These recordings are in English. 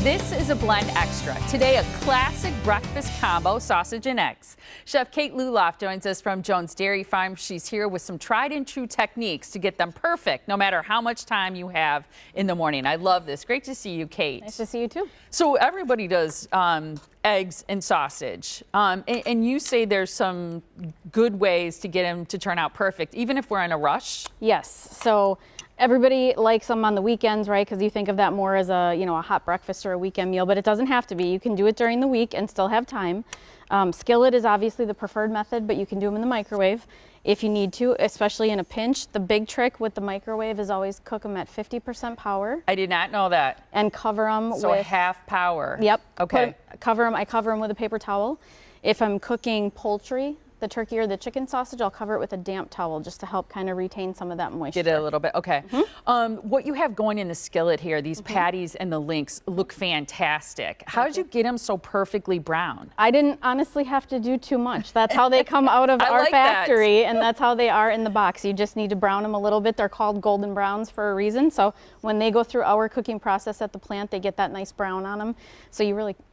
This is a blend extra. Today, a classic breakfast combo, sausage and eggs. Chef Kate Lulloff joins us from Jones Dairy Farm. She's here with some tried and true techniques to get them perfect, no matter how much time you have in the morning. I love this. Great to see you, Kate. Nice to see you too. So everybody does eggs and sausage, and you say there's some good ways to get them to turn out perfect, even if we're in a rush. Yes. So everybody likes them on the weekends, right? Because you think of that more as a, a hot breakfast or a weekend meal, but it doesn't have to be. You can do it during the week and still have time. Skillet is obviously the preferred method, but you can do them in the microwave if you need to, especially in a pinch. The big trick with the microwave is always cook them at 50% power. I did not know that. And cover them so with half power. Yep. Okay. I cover them with a paper towel. If I'm cooking poultry, the turkey or the chicken sausage, I'll cover it with a damp towel just to help kind of retain some of that moisture. Get it a little bit, okay. What you have going in the skillet here, these patties and the links look fantastic. How did you get them so perfectly brown? I didn't honestly have to do too much. That's how they come out of our factory, and that's how they are in the box. You just need to brown them a little bit. They're called golden browns for a reason. So when they go through our cooking process at the plant, they get that nice brown on them. So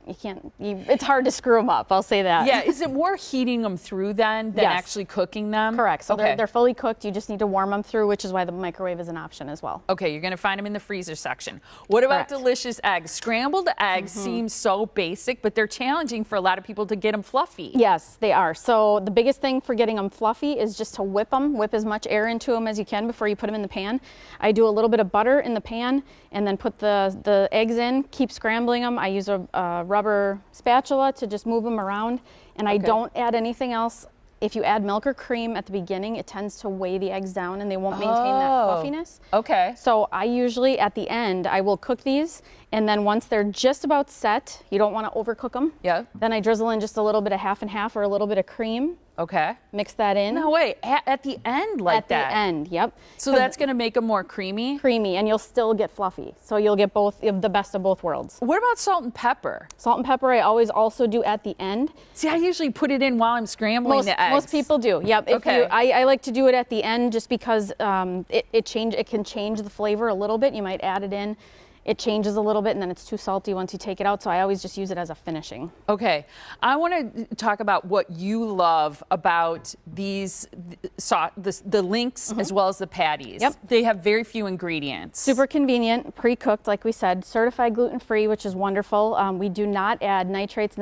it's hard to screw them up, I'll say that. Yeah, is it more heating them through then than actually cooking them? Correct. So they're fully cooked. You just need to warm them through, which is why the microwave is an option as well. Okay, you're going to find them in the freezer section. What about delicious eggs? Scrambled eggs seem so basic, but they're challenging for a lot of people to get them fluffy. Yes, they are. So the biggest thing for getting them fluffy is just to whip them. Whip as much air into them as you can before you put them in the pan. I do a little bit of butter in the pan and then put the eggs in, keep scrambling them. I use a rubber spatula to just move them around, and I don't add anything else. If you add milk or cream at the beginning, it tends to weigh the eggs down and they won't maintain that fluffiness. Okay. So I usually, at the end, I will cook these, and then once they're just about set, you don't want to overcook them. Yeah. Then I drizzle in just a little bit of half and half or a little bit of cream. Okay. Mix that in. No, wait, at the end like that? At the end, yep. So that's going to make them more creamy? Creamy, and you'll still get fluffy. So you'll get the best of both worlds. What about salt and pepper? Salt and pepper I always also do at the end. See, I usually put it in while I'm scrambling the eggs. Most people do, yep. I like to do it at the end just because it can change the flavor a little bit. You might add it in. It changes a little bit, and then it's too salty once you take it out, so I always just use it as a finishing. Okay. I want to talk about what you love about these, the links as well as the patties. Yep. They have very few ingredients. Super convenient, pre-cooked, like we said, certified gluten-free, which is wonderful. We do not add nitrates,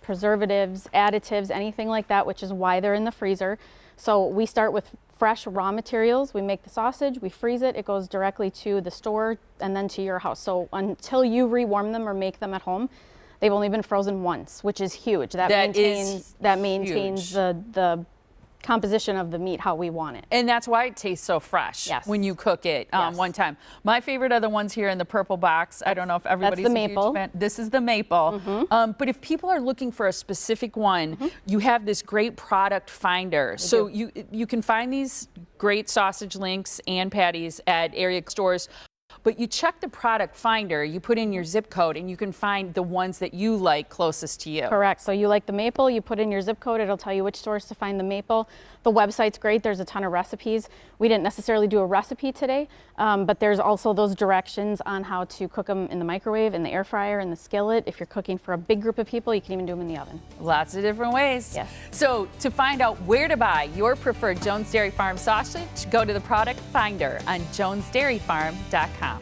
preservatives, additives, anything like that, which is why they're in the freezer. So we start with fresh raw materials. We make the sausage, we freeze it, it goes directly to the store and then to your house. So until you rewarm them or make them at home, they've only been frozen once, which is huge. That maintains the composition of the meat how we want it. And that's why it tastes so fresh when you cook it one time. My favorite are the ones here in the purple box. I don't know if everybody's a huge fan. This is the maple. But if people are looking for a specific one, you have this great product finder. So you can find these great sausage links and patties at area stores. But you check the product finder, you put in your zip code, and you can find the ones that you like closest to you. Correct. So you like the maple, you put in your zip code, it'll tell you which stores to find the maple. The website's great, there's a ton of recipes. We didn't necessarily do a recipe today, but there's also those directions on how to cook them in the microwave, in the air fryer, in the skillet. If you're cooking for a big group of people, you can even do them in the oven. Lots of different ways. Yes. So to find out where to buy your preferred Jones Dairy Farm sausage, go to the product finder on jonesdairyfarm.com.